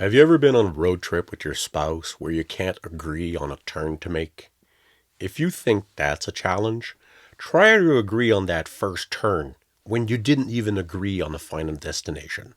Have you ever been on a road trip with your spouse where you can't agree on a turn to make? If you think that's a challenge, try to agree on that first turn when you didn't even agree on the final destination.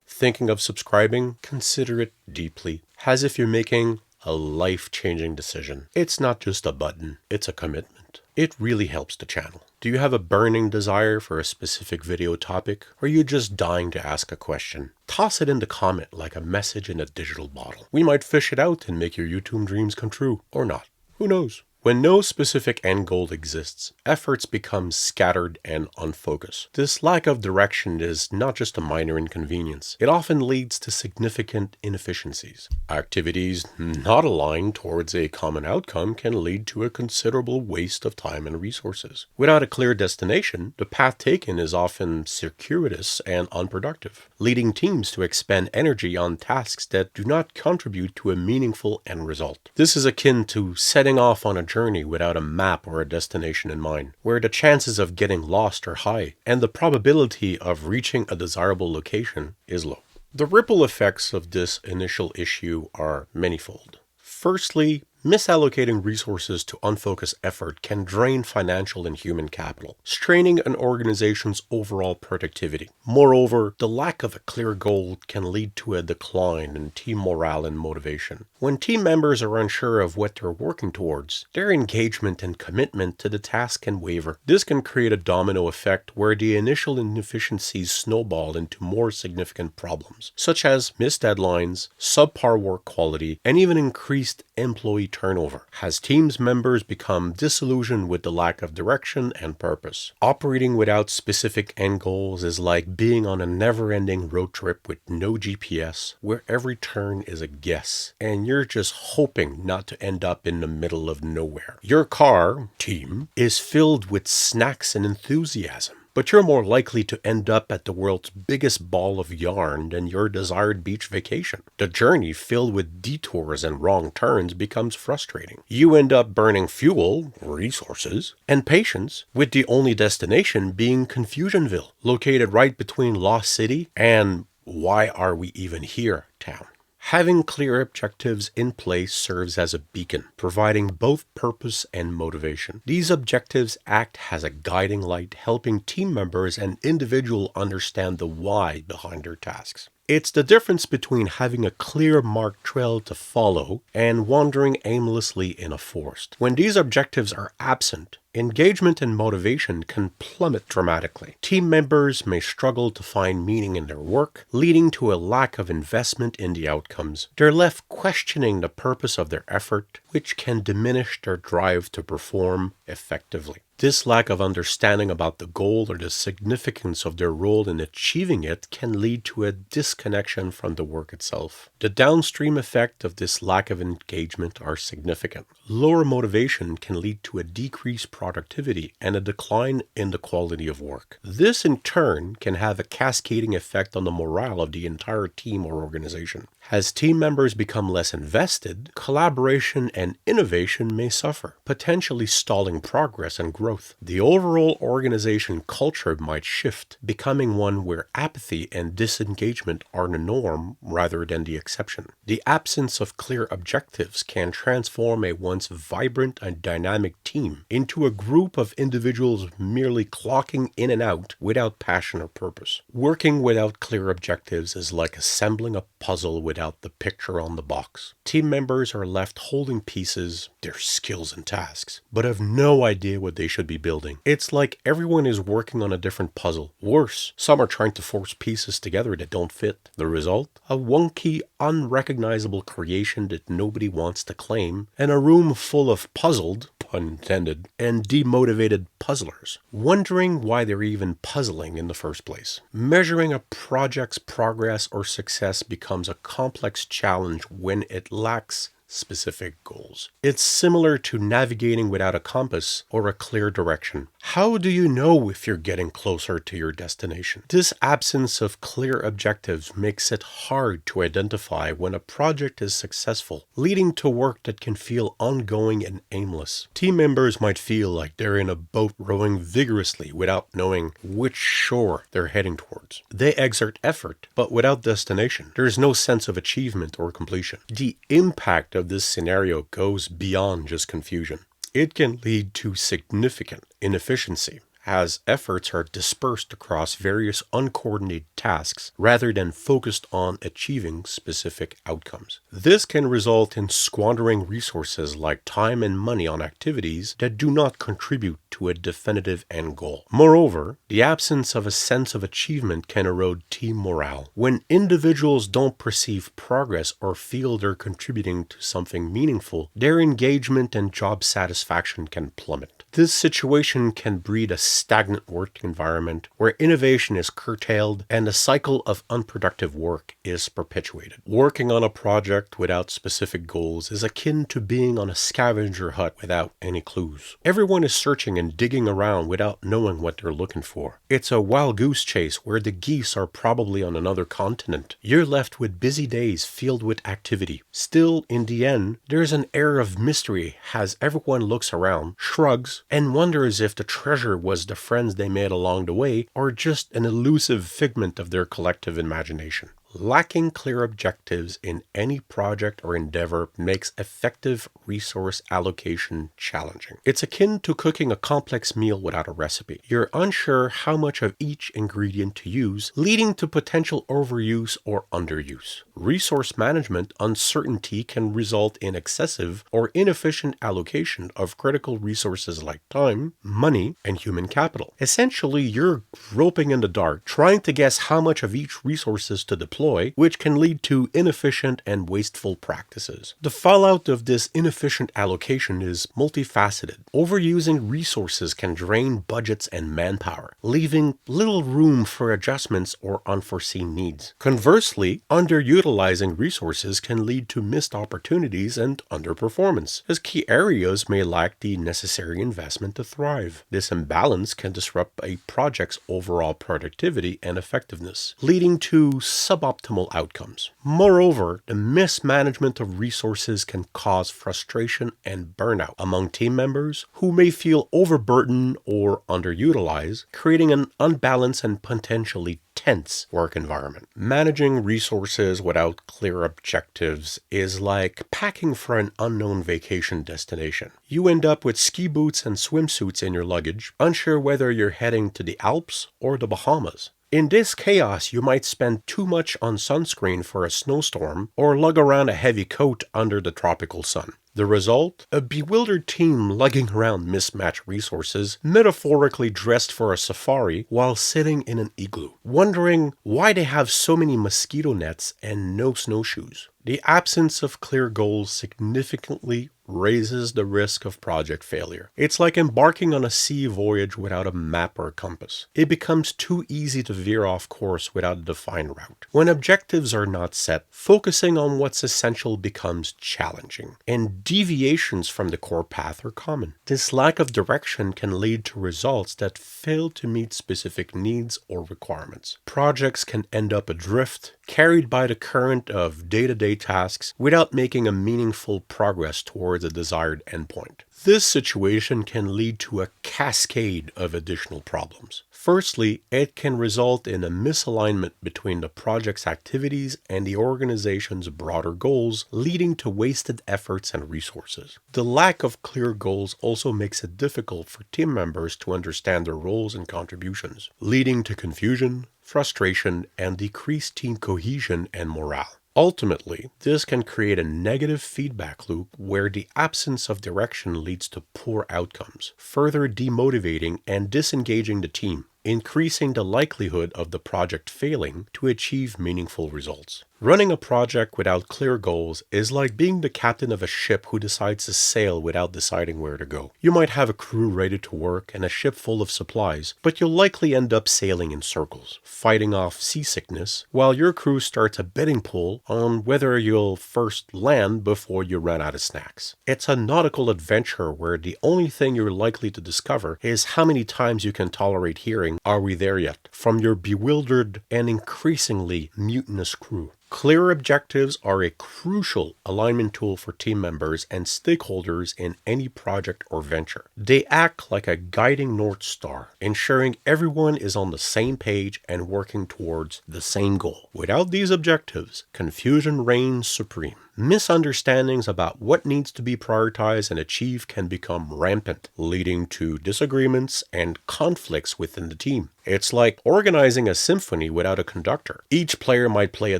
Thinking of subscribing? Consider it deeply, as if you're making a life-changing decision. It's not just a button, it's a commitment. It really helps the channel. Do you have a burning desire for a specific video topic, or are you just dying to ask a question? Toss it in the comment like a message in a digital bottle. We might fish it out and make your YouTube dreams come true, or not. Who knows? When no specific end goal exists, efforts become scattered and unfocused. This lack of direction is not just a minor inconvenience. It often leads to significant inefficiencies. Activities not aligned towards a common outcome can lead to a considerable waste of time and resources. Without a clear destination, the path taken is often circuitous and unproductive, leading teams to expend energy on tasks that do not contribute to a meaningful end result. This is akin to setting off on a journey without a map or a destination in mind, where the chances of getting lost are high and the probability of reaching a desirable location is low. The ripple effects of this initial issue are manifold. Firstly, misallocating resources to unfocused effort can drain financial and human capital, straining an organization's overall productivity. Moreover, the lack of a clear goal can lead to a decline in team morale and motivation. When team members are unsure of what they're working towards, their engagement and commitment to the task can waver. This can create a domino effect where the initial inefficiencies snowball into more significant problems, such as missed deadlines, subpar work quality, and even increased employee turnover, as teams members become disillusioned with the lack of direction and purpose. Operating without specific end goals is like being on a never-ending road trip with no GPS, where every turn is a guess, and you're just hoping not to end up in the middle of nowhere. Your car, team, is filled with snacks and enthusiasm, but you're more likely to end up at the world's biggest ball of yarn than your desired beach vacation. The journey filled with detours and wrong turns becomes frustrating. You end up burning fuel, resources, and patience, with the only destination being Confusionville, located right between Lost City and Why Are We Even Here town. Having clear objectives in place serves as a beacon, providing both purpose and motivation. These objectives act as a guiding light, helping team members and individuals understand the why behind their tasks. It's the difference between having a clear marked trail to follow and wandering aimlessly in a forest. When these objectives are absent, engagement and motivation can plummet dramatically. Team members may struggle to find meaning in their work, leading to a lack of investment in the outcomes. They're left questioning the purpose of their effort, which can diminish their drive to perform effectively. This lack of understanding about the goal or the significance of their role in achieving it can lead to a disconnection from the work itself. The downstream effect of this lack of engagement are significant. Lower motivation can lead to a decreased productivity and a decline in the quality of work. This in turn can have a cascading effect on the morale of the entire team or organization. As team members become less invested, collaboration and innovation may suffer, potentially stalling progress and growth. The overall organization culture might shift, becoming one where apathy and disengagement are the norm rather than the exception. The absence of clear objectives can transform a once vibrant and dynamic team into a group of individuals merely clocking in and out without passion or purpose. Working without clear objectives is like assembling a puzzle without the picture on the box. Team members are left holding pieces, their skills and tasks, but have no idea what they should be building. It's like everyone is working on a different puzzle. Worse, some are trying to force pieces together that don't fit. The result? A wonky, unrecognizable creation that nobody wants to claim, and a room full of puzzled, pun intended, and demotivated puzzlers, wondering why they're even puzzling in the first place. Measuring a project's progress or success becomes a complex challenge when it lacks specific goals. It's similar to navigating without a compass or a clear direction. How do you know if you're getting closer to your destination? This absence of clear objectives makes it hard to identify when a project is successful, leading to work that can feel ongoing and aimless. Team members might feel like they're in a boat rowing vigorously without knowing which shore they're heading towards. They exert effort, but without destination. There's no sense of achievement or completion. The impact of this scenario goes beyond just confusion. It can lead to significant inefficiency, as efforts are dispersed across various uncoordinated tasks rather than focused on achieving specific outcomes. This can result in squandering resources like time and money on activities that do not contribute to a definitive end goal. Moreover, the absence of a sense of achievement can erode team morale. When individuals don't perceive progress or feel they're contributing to something meaningful, their engagement and job satisfaction can plummet. This situation can breed a stagnant work environment where innovation is curtailed and a cycle of unproductive work is perpetuated. Working on a project without specific goals is akin to being on a scavenger hunt without any clues. Everyone is searching and digging around without knowing what they're looking for. It's a wild goose chase where the geese are probably on another continent. You're left with busy days filled with activity. Still, in the end, there's an air of mystery as everyone looks around, shrugs, and wonders if the treasure was the friends they made along the way or just an elusive figment of their collective imagination. Lacking clear objectives in any project or endeavor makes effective resource allocation challenging. It's akin to cooking a complex meal without a recipe. You're unsure how much of each ingredient to use, leading to potential overuse or underuse. Resource management uncertainty can result in excessive or inefficient allocation of critical resources like time, money, and human capital. Essentially, you're groping in the dark, trying to guess how much of each resource is to deploy, which can lead to inefficient and wasteful practices. The fallout of this inefficient allocation is multifaceted. Overusing resources can drain budgets and manpower, leaving little room for adjustments or unforeseen needs. Conversely, underutilizing resources can lead to missed opportunities and underperformance, as key areas may lack the necessary investment to thrive. This imbalance can disrupt a project's overall productivity and effectiveness, leading to suboptimal outcomes. Moreover, the mismanagement of resources can cause frustration and burnout among team members who may feel overburdened or underutilized, creating an unbalanced and potentially tense work environment. Managing resources without clear objectives is like packing for an unknown vacation destination. You end up with ski boots and swimsuits in your luggage, unsure whether you're heading to the Alps or the Bahamas. In this chaos, you might spend too much on sunscreen for a snowstorm or lug around a heavy coat under the tropical sun. The result? A bewildered team lugging around mismatched resources, metaphorically dressed for a safari while sitting in an igloo, wondering why they have so many mosquito nets and no snowshoes. The absence of clear goals significantly raises the risk of project failure. It's like embarking on a sea voyage without a map or a compass. It becomes too easy to veer off course without a defined route. When objectives are not set, focusing on what's essential becomes challenging, and deviations from the core path are common. This lack of direction can lead to results that fail to meet specific needs or requirements. Projects can end up adrift, carried by the current of day-to-day tasks without making a meaningful progress towards a desired endpoint. This situation can lead to a cascade of additional problems. Firstly, it can result in a misalignment between the project's activities and the organization's broader goals, leading to wasted efforts and resources. The lack of clear goals also makes it difficult for team members to understand their roles and contributions, leading to confusion, frustration, and decreased team cohesion and morale. Ultimately, this can create a negative feedback loop where the absence of direction leads to poor outcomes, further demotivating and disengaging the team, increasing the likelihood of the project failing to achieve meaningful results. Running a project without clear goals is like being the captain of a ship who decides to sail without deciding where to go. You might have a crew ready to work and a ship full of supplies, but you'll likely end up sailing in circles, fighting off seasickness, while your crew starts a betting pool on whether you'll first land before you run out of snacks. It's a nautical adventure where the only thing you're likely to discover is how many times you can tolerate hearing "Are we there yet?" from your bewildered and increasingly mutinous crew. Clear objectives are a crucial alignment tool for team members and stakeholders in any project or venture. They act like a guiding North Star, ensuring everyone is on the same page and working towards the same goal. Without these objectives, confusion reigns supreme. Misunderstandings about what needs to be prioritized and achieved can become rampant, leading to disagreements and conflicts within the team. It's like organizing a symphony without a conductor. Each player might play a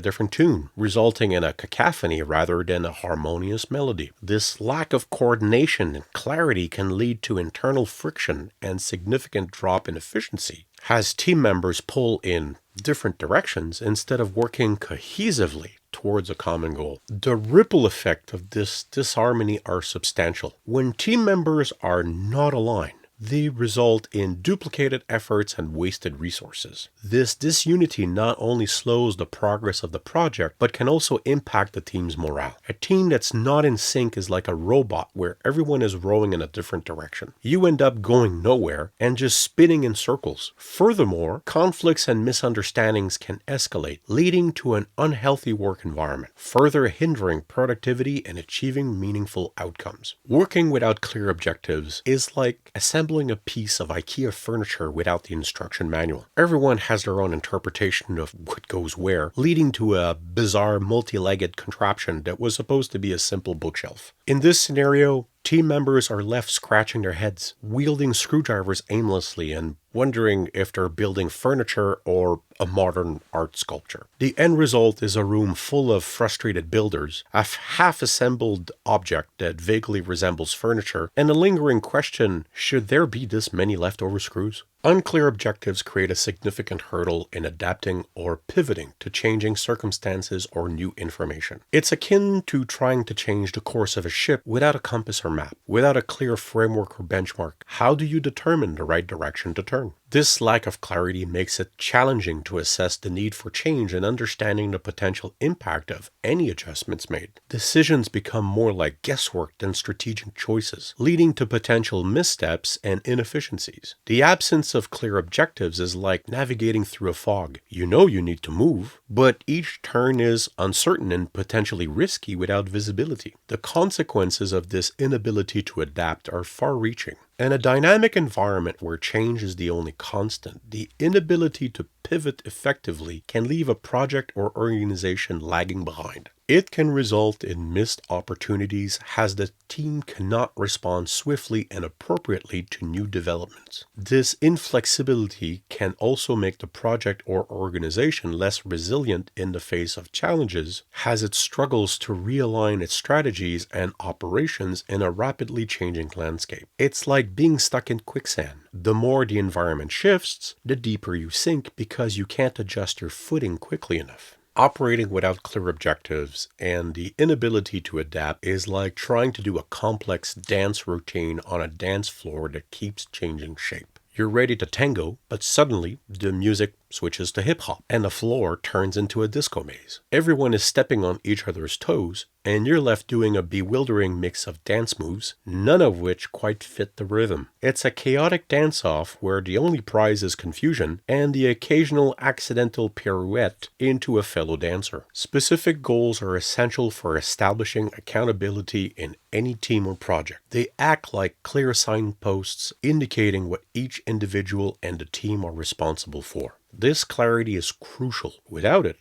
different tune, resulting in a cacophony rather than a harmonious melody. This lack of coordination and clarity can lead to internal friction and significant drop in efficiency, as team members pull in different directions instead of working cohesively towards a common goal. The ripple effect of this disharmony are substantial. When team members are not aligned, they result in duplicated efforts and wasted resources. This disunity not only slows the progress of the project, but can also impact the team's morale. A team that's not in sync is like a robot where everyone is rowing in a different direction. You end up going nowhere and just spinning in circles. Furthermore, conflicts and misunderstandings can escalate, leading to an unhealthy work environment, further hindering productivity and achieving meaningful outcomes. Working without clear objectives is like assembling a piece of IKEA furniture without the instruction manual. Everyone has their own interpretation of what goes where, leading to a bizarre multi-legged contraption that was supposed to be a simple bookshelf. In this scenario, team members are left scratching their heads, wielding screwdrivers aimlessly and wondering if they're building furniture or a modern art sculpture. The end result is a room full of frustrated builders, a half-assembled object that vaguely resembles furniture, and a lingering question, should there be this many leftover screws? Unclear objectives create a significant hurdle in adapting or pivoting to changing circumstances or new information. It's akin to trying to change the course of a ship without a compass or map, without a clear framework or benchmark. How do you determine the right direction to turn? This lack of clarity makes it challenging to assess the need for change and understanding the potential impact of any adjustments made. Decisions become more like guesswork than strategic choices, leading to potential missteps and inefficiencies. The absence of clear objectives is like navigating through a fog. You know you need to move, but each turn is uncertain and potentially risky without visibility. The consequences of this inability to adapt are far-reaching. In a dynamic environment where change is the only constant, the inability to pivot effectively can leave a project or organization lagging behind. It can result in missed opportunities as the team cannot respond swiftly and appropriately to new developments. This inflexibility can also make the project or organization less resilient in the face of challenges, as it struggles to realign its strategies and operations in a rapidly changing landscape. It's like being stuck in quicksand. The more the environment shifts, the deeper you sink because you can't adjust your footing quickly enough. Operating without clear objectives and the inability to adapt is like trying to do a complex dance routine on a dance floor that keeps changing shape. You're ready to tango, but suddenly the music switches to hip-hop and the floor turns into a disco maze. Everyone is stepping on each other's toes, and you're left doing a bewildering mix of dance moves, none of which quite fit the rhythm. It's a chaotic dance-off where the only prize is confusion and the occasional accidental pirouette into a fellow dancer. Specific goals are essential for establishing accountability in any team or project. They act like clear signposts indicating what each individual and the team are responsible for. This clarity is crucial. Without it,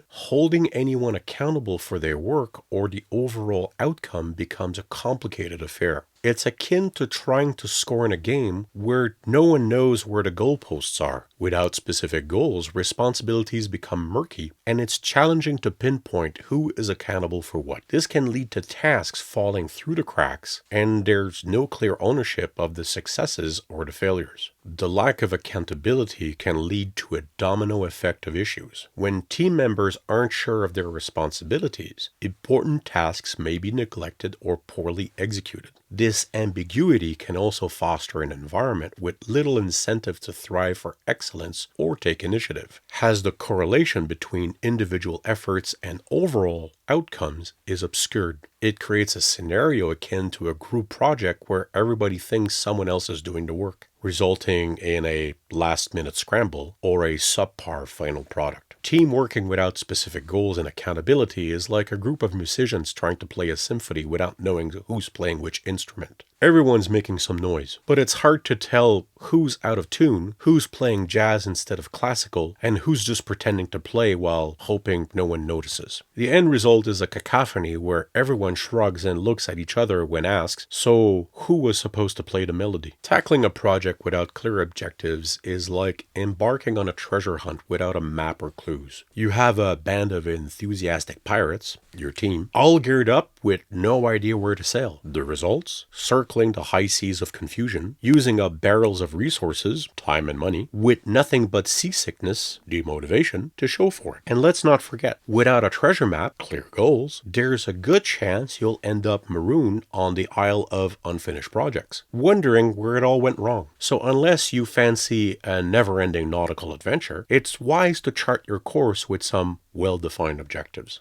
holding anyone accountable for their work or the overall outcome becomes a complicated affair. It's akin to trying to score in a game where no one knows where the goalposts are. Without specific goals, responsibilities become murky, and it's challenging to pinpoint who is accountable for what. This can lead to tasks falling through the cracks, and there's no clear ownership of the successes or the failures. The lack of accountability can lead to a domino effect of issues. When team members aren't sure of their responsibilities, important tasks may be neglected or poorly executed. This ambiguity can also foster an environment with little incentive to thrive for excellence or take initiative, as the correlation between individual efforts and overall outcomes is obscured. It creates a scenario akin to a group project where everybody thinks someone else is doing the work, resulting in a last-minute scramble or a subpar final product. Team working without specific goals and accountability is like a group of musicians trying to play a symphony without knowing who's playing which instrument. Everyone's making some noise, but it's hard to tell who's out of tune, who's playing jazz instead of classical, and who's just pretending to play while hoping no one notices. The end result is a cacophony where everyone shrugs and looks at each other when asked, so who was supposed to play the melody? Tackling a project without clear objectives is like embarking on a treasure hunt without a map or clues. You have a band of enthusiastic pirates, your team, all geared up with no idea where to sail. The results? Circling the high seas of confusion, using up barrels of resources, time and money, with nothing but seasickness, demotivation, to show for it. And let's not forget, without a treasure map, clear goals, there's a good chance you'll end up marooned on the Isle of Unfinished Projects, wondering where it all went wrong. So unless you fancy a never-ending nautical adventure, it's wise to chart your course with some well-defined objectives.